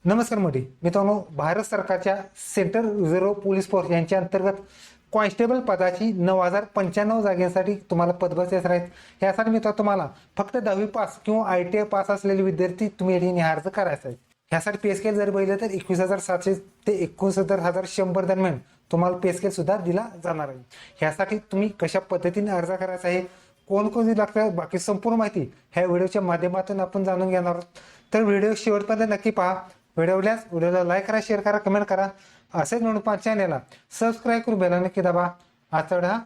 नमस्कार मित्रांनो, भारत सरकारच्या सेंट्रल रिझर्व्ह पोलीस फोर्स यांच्या अंतर्गत कॉन्स्टेबल पदाची 9095 जागेसाठी तुम्हाला पदभरती असणार आहेत। यासाठी मित्रांनो तुम्हाला फक्त 10वी पास किंवा ITI पास असलेले विद्यार्थी तुम्ही अर्ज करायचा आहे। यासाठी पे स्केल जर बघितलं तर 21,700 ते 69,100 दरम्यान तुम्हाला पे स्केल सुद्धा दिला जाणार आहे। यासाठी तुम्ही कशा पद्धतीने अर्ज करायचा आहे, कोणकोणती लागतात, बाकी संपूर्ण माहिती ह्या व्हिडिओच्या माध्यमातून आपण जाणून घेणार आहोत। तर व्हिडिओ शेवटपर्यंत नक्की पहा। व्हिडिओला लाईक करा, शेअर करा, कमेंट करा। असेच म्हणून चॅनलला सबस्क्राईब करून बेल नक्की दाबा। आजचा व्हिडिओ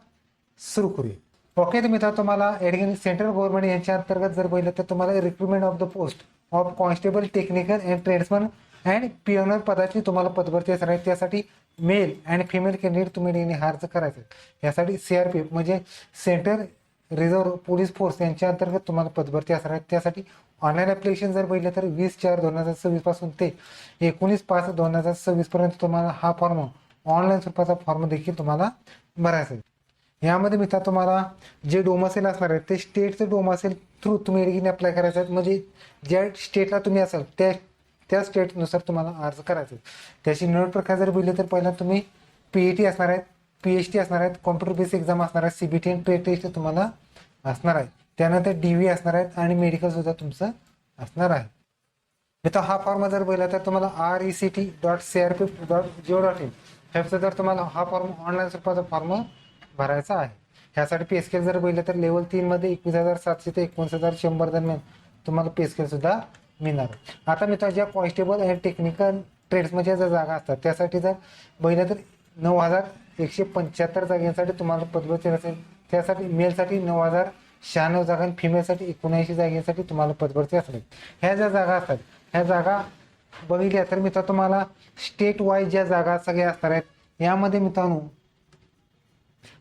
सुरू करूया। ओके, तर मित्रांनो तुम्हाला सेंट्रल गव्हर्नमेंट यांच्या अंतर्गत जर बघितलं तर तुम्हाला recruitment of the post of constable technical and tradesman and pioneer पदाची तुम्हाला पदभरती असणार आहे। त्यासाठी मेल अँड फिमेल कॅन्डिडेट तुम्ही अर्ज करायचा आहे। यासाठी CRPF म्हणजे सेंट्रल रिझर्व्ह पोलीस फोर्स यांच्या अंतर्गत तुम्हाला पदभरती असणार आहे। त्यासाठी ऑनलाईन ॲप्लिकेशन जर बघितलं तर 20/4/2026 पासून ते 19/5/2026 पर्यंत तुम्हाला हा फॉर्म ऑनलाईन स्वरूपाचा फॉर्म देखील तुम्हाला भरायचा आहे। यामध्ये मित्रांनो तुम्हाला जे डोमासेल असणार आहे ते स्टेटचं डोमासेल थ्रू तुम्ही अप्लाय करायचं आहे। म्हणजे ज्या स्टेटला तुम्ही असाल त्या स्टेटनुसार तुम्हाला अर्ज करायचा आहे। त्याची निवड प्रकार जर बघितले तर पहिला तुम्ही PET असणार आहेत, PHT असणार आहेत, कॉम्प्युटर बेस एक्झाम असणार आहे, CBT आणि ट्रेड टेस्ट तुम्हाला असणार आहे। त्यानंतर DV असणार आहेत आणि मेडिकल सुद्धा तुमचं असणार आहे। मित्रांनो हा फॉर्म जर बघितला तर तुम्हाला rect.crpf.go.in ह्याचा जर तुम्हाला हा फॉर्म ऑनलाईन स्वरूपाचा फॉर्म भरायचा आहे। ह्यासाठी पे स्केल जर बघितलं तर लेवल 3 मध्ये 21,700 ते 19,100 दरम्यान तुम्हाला पे स्केल सुद्धा मिळणार आहे। आता मित्रांनो ज्या कॉन्स्टेबल आणि टेक्निकल ट्रेड्समध्ये ज्या जागा असतात त्यासाठी जर बघितलं तर 9,175 जागांसाठी तुम्हाला पदभरती असेल। त्यासाठी मेलसाठी 9,096 जागा आणि फिमेलसाठी 79 जागांसाठी तुम्हाला पदभरती असेल। ह्या ज्या जागा असतात ह्या जागा बघितल्या तर मित्रांनो तुम्हाला स्टेट वाईज ज्या जागा सगळ्या असणार आहेत। यामध्ये मित्रांनो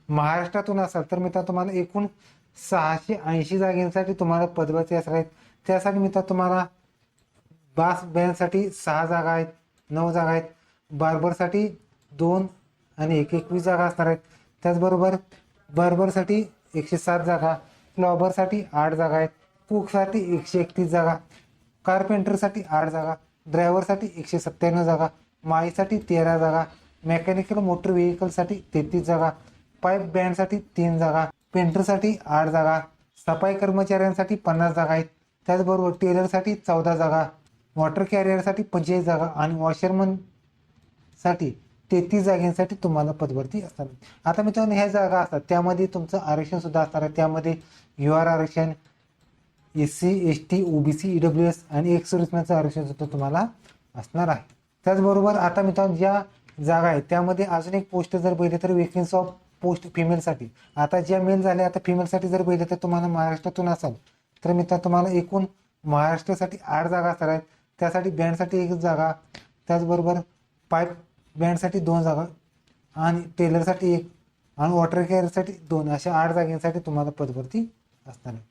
महाराष्ट्रातून असाल तर मित्रांनो तुम्हाला एकूण 680 जागांसाठी तुम्हाला पदभरती असणार आहेत। त्यासाठी मित्रांनो तुम्हाला बास बँडसाठी 6 जागा आहेत, 9 जागा आहेत, बार्बरसाठी 2 आणि 21 जागा असणार आहेत। त्याचबरोबर बार्बरसाठी 107 जागा, फ्लॉबरसाठी 8 जागा आहेत, कुकसाठी 131 जागा, कारपेंटरसाठी 8 जागा, ड्रायव्हरसाठी 197 जागा, माळीसाठी 13 जागा, मेकॅनिकल मोटर व्हेकलसाठी 33 जागा, पाईप बँडसाठी 3 जागा, पेंटरसाठी 8 जागा, सफाई कर्मचाऱ्यांसाठी 50 जागा आहेत। त्याचबरोबर टेलरसाठी 14 जागा, वॉटर कॅरियरसाठी 45 जागा आणि वॉशरमन साठी 33 जागांसाठी तुम्हाला पदभरती असणार। आता मित्रांनो ह्या जागा असतात त्यामध्ये तुमचं आरक्षण सुद्धा असणार आहे। त्यामध्ये UR आरक्षण, SC ST OBC EWS आणि एक्स सर्व्हिसमॅनचं आरक्षण सुद्धा तुम्हाला असणार आहे। त्याचबरोबर आता मित्रांनो ज्या जागा आहेत त्यामध्ये अजून एक पोस्ट जर बघितलं तर वेकेन्सी ऑफ पोस्ट फिमेलसाठी। आता ज्या मेल झाल्या आता फिमेलसाठी जर बघितलं तर तुम्हाला महाराष्ट्रातून असाल तर मित्रांनो तुम्हाला एकूण महाराष्ट्रासाठी 8 जागा असणार आहेत। त्यासाठी बँडसाठी 1 जागा, त्याचबरोबर पाईप बँडसाठी 2 जागा आणि टेलरसाठी 1 आणि वॉटर कॅरियरसाठी 2 अशा 8 जागांसाठी तुम्हाला पदभरती असणार आहे।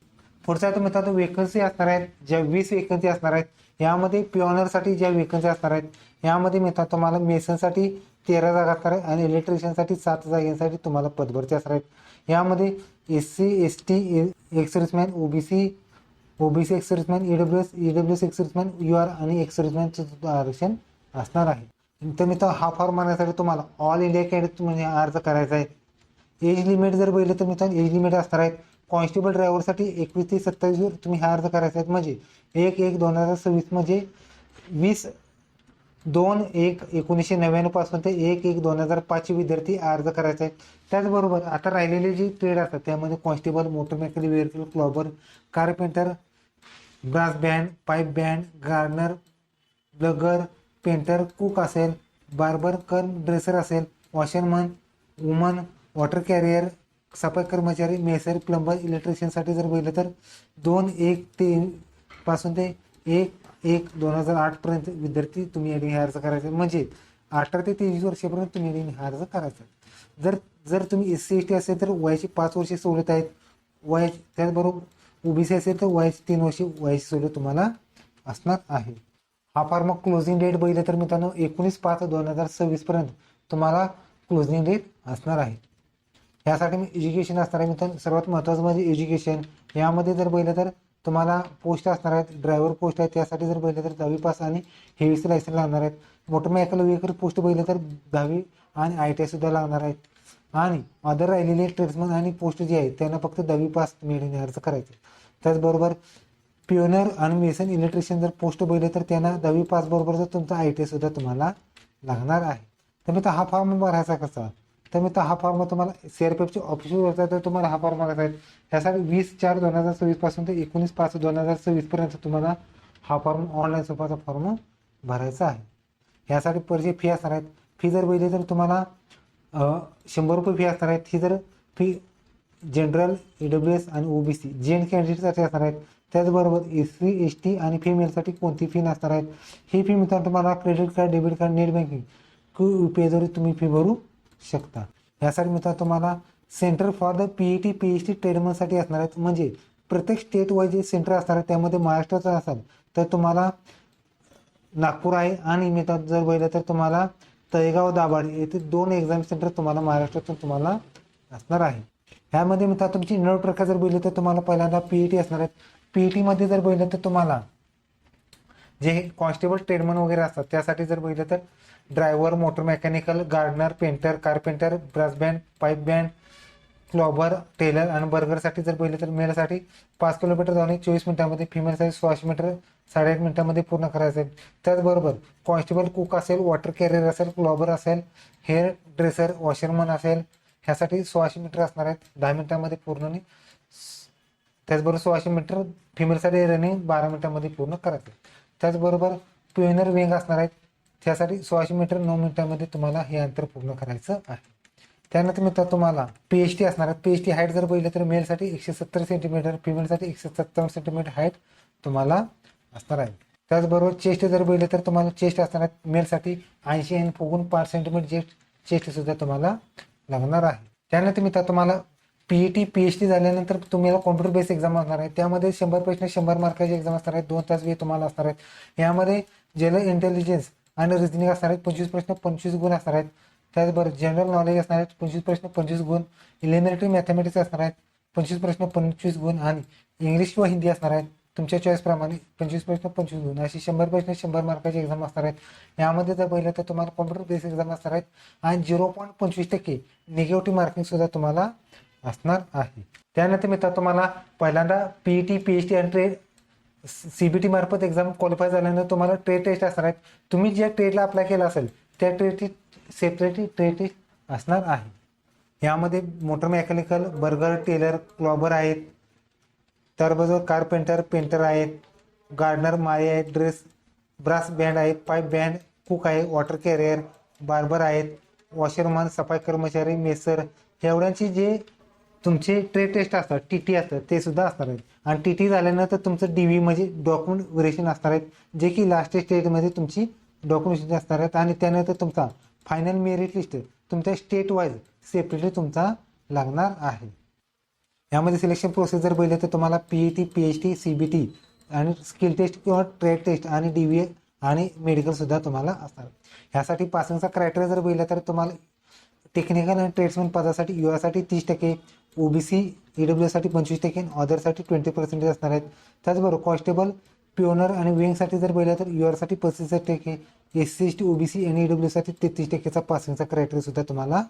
पुढचा तर मित्रांनो वेकन्सी असणार आहेत ज्या 20 वेकन्सी असणार आहेत। यामध्ये पिओनरसाठी ज्या वेकन्सी असणार आहेत यामध्ये मित्रांनो तुम्हाला मेसनसाठी 13 जागा असणार आहेत आणि इलेक्ट्रिशियनसाठी 7 जागांसाठी तुम्हाला पदभरती असणार आहेत। यामध्ये SC ST ex serviceman OBC ex serviceman EWS ex serviceman UR आणि एक्स सर्व्हिसमॅनचं आरक्षण असणार आहे। तर मित्रांनो हा फॉर्म भरण्यासाठी तुम्हाला ऑल इंडिया कॅडेट म्हणजे अर्ज करायचा आहे। एज लिमिट जर बघितलं तर मित्रांनो एज लिमिट असणार आहेत। कॉन्स्टेबल ड्रायव्हरसाठी 21 ते 27 वर तुम्ही हा अर्ज करायचा आहे। म्हणजे 1/1/2026 म्हणजे 20/2/1999 पासून ते 1/1/2005 विद्यार्थी अर्ज करायचा आहे। त्याचबरोबर आता राहिलेले जे ट्रेड असतात त्यामध्ये constable, motor mechanical vehicle, cobbler, carpenter, brass band, pipe band, gardener, bugler, painter, cook असेल, बार्बर ड्रेसर असेल, वॉशरमन, वुमन, वॉटर कॅरियर, सफाई कर्मचारी, मेसर, प्लंबर, इलेक्ट्रिशियनसाठी जर बघितलं तर 2/1 पासून ते 1/1/2008 पर्यंत विद्यार्थी तुम्ही अर्ज करायचे। म्हणजे 18 ते 23 वर्षापर्यंत तुम्ही अर्ज करायचा। जर तुम्ही SC ST असेल तर वयाची 5 वर्षे सवलत आहेत। त्याचबरोबर OBC असेल तर वयाची 3 वर्षे वयाची सवलत तुम्हाला असणार आहे। हा फॉर्म क्लोजिंग डेट बघितलं तर मित्रांनो 19/5/2026 पर्यंत तुम्हाला क्लोजिंग डेट असणार आहे। यासाठी मी एज्युकेशन असणार आहे मित्रांनो। सर्वात महत्त्वाचं म्हणजे एज्युकेशन। यामध्ये जर बघितलं तर तुम्हाला पोस्ट असणार आहेत, ड्रायव्हर पोस्ट आहे त्यासाठी जर बघितलं तर 10वी पास आणि हेवीचं लायसन्स लागणार आहेत. मोटरमेकॅनिकल व्हेकल पोस्ट बघितलं तर 10वी आणि ITI सुद्धा लागणार आहेत. आणि अदर राहिलेले ट्रेड्समन आणि पोस्ट जे आहेत त्यांना फक्त 10वी पास मिळणे अर्ज करायचे. त्याचबरोबर पिओनर आणि मेसन इलेक्ट्रिशियन जर पोस्ट बघितले तर त्यांना 10वी पास बरोबर जर तुमचा ITI सुद्धा तुम्हाला लागणार आहे. तर मी हा फॉर्म भरायचा कसा, तर मी हा फॉर्म तुम्हाला CRPFची ऑफिशियल वेबसाईट तुम्हाला हा फॉर्म भरायचा आहे. ह्यासाठी 20/4/2024 पासून ते 19/5/2026 पर्यंत तुम्हाला हा फॉर्म ऑनलाईन स्वरूपाचा फॉर्म भरायचा आहे. ह्यासाठी परिचय फी असणार आहेत. फी जर बघितली तर तुम्हाला 100 रुपये फी असणार आहेत. ही जर फी जनरल, EWS आणि OBC जेंट कॅन्डिडेटसाठी असणार आहेत. त्याचबरोबर SC ST आणि फिमेलसाठी कोणती फी नसणार आहेत. ही फी मित्रांनो तुम्हाला credit card, debit card, net banking UPI तुम्ही फी भरू शकता. यासाठी मित्रांनो तुम्हाला centre for the PET PhD ट्रेडमनसाठी असणार आहेत. म्हणजे प्रत्येक स्टेट वाईज जे सेंटर असणार आहे त्यामध्ये महाराष्ट्राचं असेल तर तुम्हाला नागपूर आहे, आणि मित्रांनो जर बघितलं तर तुम्हाला तळेगाव, दाभाडे येथे 2 एक्झाम सेंटर तुम्हाला महाराष्ट्रातून तुम्हाला असणार आहे. ह्यामध्ये मित्रांनो तुमची इनर प्रकार जर बघितलं तर तुम्हाला पहिल्यांदा PET असणार आहेत. PET मध्ये जर बघितलं तर तुम्हाला जे कॉन्स्टेबल ट्रेडमन वगैरे असतात त्यासाठी जर बघितलं तर driver, motor mechanical, gardener, painter, carpenter, brass band, pipe band, cobbler, tailor आणि बर्गरसाठी जर बघितलं तर मेलसाठी 5 किलोमीटर जाऊन 24 मिनिटांमध्ये, फिमेलसाठी 1600 मीटर 8.5 मिनिटांमध्ये पूर्ण करायचं आहे. त्याचबरोबर कॉन्स्टेबल, कुक असेल, वॉटर कॅरियर असेल, क्लॉबर असेल, हेअर ड्रेसर, वॉशरमन असेल, ह्यासाठी 1600 मीटर असणार आहेत 10 मिनिटांमध्ये पूर्ण. त्याचबरोबर 1600 मीटर फिमेलसाठी रनिंग 12 मिनिटांमध्ये पूर्ण करायचं. त्याचबरोबर पिओनर विंग असणार आहेत. त्यासाठी 1600 मीटर 9 मिनिटांमध्ये तुम्हाला हे अंतर पूर्ण करायचं आहे. त्यानंतर मित्रांनो तुम्हाला PhD असणार आहे. PhD हाईट जर बघितलं तर मेलसाठी 170 सेंटीमीटर, फिमेलसाठी 157 सेंटीमीटर हाईट तुम्हाला असणार आहे. त्याचबरोबर चेस्ट जर बघितलं तर तुम्हाला चेस्ट असणार आहेत. मेलसाठी 80 आणि फुगून 5 सेंटीमीटर चेस्ट सुद्धा तुम्हाला लागणार आहे. त्यानंतर मित्रांनो तुम्हाला PET PhD झाल्यानंतर तुम्हाला कॉम्प्युटर बेस एक्झाम असणार आहे. त्यामध्ये 100 प्रश्न 100 मार्काची एक्झाम असणार आहे. 2 तास वेळ तुम्हाला असणार आहेत. यामध्ये जनरल इंटेलिजन्स आणि रिझनिंग असणार आहेत. 25 प्रश्न 25 गुण असणार आहेत. त्याचबरोबर जनरल नॉलेज असणार आहेत. 25 प्रश्न 25 गुण. एलिमेंटरी मॅथमॅटिक्स असणार आहेत. 25 प्रश्न 25 गुण आणि इंग्लिश किंवा हिंदी असणार आहेत. तुमच्या चॉईसप्रमाणे 25 प्रश्न 25 गुण अशी 100 प्रश्न 100 मार्काची एक्झाम असणार आहेत. यामध्ये जर पहिलं तर तुम्हाला कॉम्प्युटर बेस एक्झाम असणार आहेत आणि 0.25% निगेटिव्ह मार्किंग सुद्धा तुम्हाला असणार आहे. त्यानंतर मित्रांनो तुम्हाला पहिल्यांदा PET PhD आणि CBT मार्फत एक्झाम क्वालिफाय झाल्यानंतर तुम्हाला ट्रेड टेस्ट असणार आहेत. तुम्ही ज्या ट्रेडला अप्लाय केला असेल त्या ट्रेडची सेपरेटली ट्रेड टेस्ट असणार आहे. यामध्ये मोटर मेकॅनिकल, बर्गर, टेलर, क्लॉबर आहेत. त्याबरोबर कारपेंटर, पेंटर आहेत, गार्डनर, माळी आहेत, ब्रास बँड आहेत, पाईप बँड, कुक आहे, वॉटर कॅरियर, बार्बर आहेत, वॉशरमन, सफाई कर्मचारी, मेसर, एवढ्यांची जे तुमचे ट्रेड टेस्ट असतात TT असतात ते सुद्धा असणार आहेत. आणि TT झाल्यानंतर तुमचं DV म्हणजे डॉक्युमेंट व्हेरिएशन असणार आहेत, जे की लास्ट स्टेटमध्ये तुमची डॉक्युमेंटेशन असणार आहेत. आणि त्यानंतर तुमचा फायनल मेरिट लिस्ट तुमच्या स्टेट वाईज सेपरेटली तुमचा लागणार आहे. यामध्ये सिलेक्शन प्रोसेस बघितलं तर तुम्हाला PET PhD CBT आणि स्किल टेस्ट किंवा ट्रेड टेस्ट आणि DVA आणि मेडिकल सुद्धा तुम्हाला असणार. ह्यासाठी पासिंगचा क्रायटेरिया जर बघितला तर तुम्हाला टेक्निकल आणि ट्रेड्समन पदासाठी UR साठी 30%, OBC EWS साठी 25% आणि अदरसाठी 20% असणार आहेत. त्याचबरोबर कॉन्स्टेबल, पिओनर आणि विंगसाठी जर बघितलं तर UR साठी 35%, SC ST OBC आणि EWS साठी 33%चा पासिंगचा क्रायटेरिया सुद्धा तुम्हाला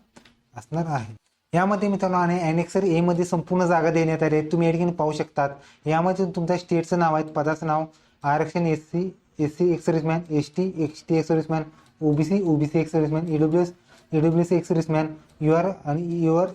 असणार आहे. यामध्ये मित्रांनो आणि ॲनेक्सर A मध्ये संपूर्ण जागा देण्यात आली आहेत. तुम्ही या ठिकाणी पाहू शकतात. यामध्ये तुमच्या स्टेटचं नाव आहे, पदाचं नाव, आरक्षण SC ex serviceman, ST ex serviceman, OBC ex serviceman, EWS ex serviceman, UR आणि UR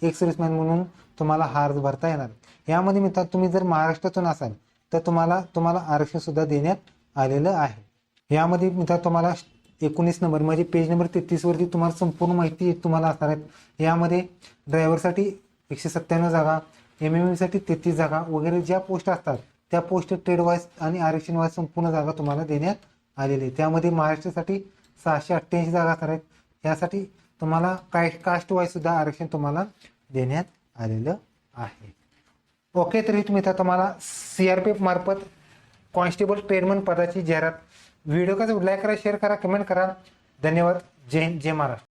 एक्स सर्व्हिसमॅन म्हणून तुम्हाला हा अर्ज भरता येणार. यामध्ये मित्रांनो तुम्ही जर महाराष्ट्रातून असाल तर तुम्हाला आरक्षण सुद्धा देण्यात आलेलं आहे. यामध्ये मित्रांनो तुम्हाला 19 नंबर म्हणजे पेज नंबर 33 वरती तुम्हाला संपूर्ण माहिती तुम्हाला असणार आहेत. यामध्ये ड्रायव्हरसाठी 197 जागा, MMM साठी 33 जागा वगैरे ज्या पोस्ट असतात त्या पोस्ट ट्रेड वाईज आणि आरक्षण वाईज संपूर्ण जागा तुम्हाला देण्यात आलेली आहे. त्यामध्ये महाराष्ट्रासाठी 688 जागा असणार आहेत. यासाठी तुम्हाला कास्ट वाईज सुद्धा आरक्षण तुम्हाला देण्यात आलेलं आहे. ओके, तरी तुम्ही तुम्हाला CRPF मार्फत कॉन्स्टेबल ट्रेडमन पदाची जाहिरात व्हिडिओ कसा लाईक करा, शेअर करा, कमेंट करा. धन्यवाद. जय हिंद, जय महाराष्ट्र.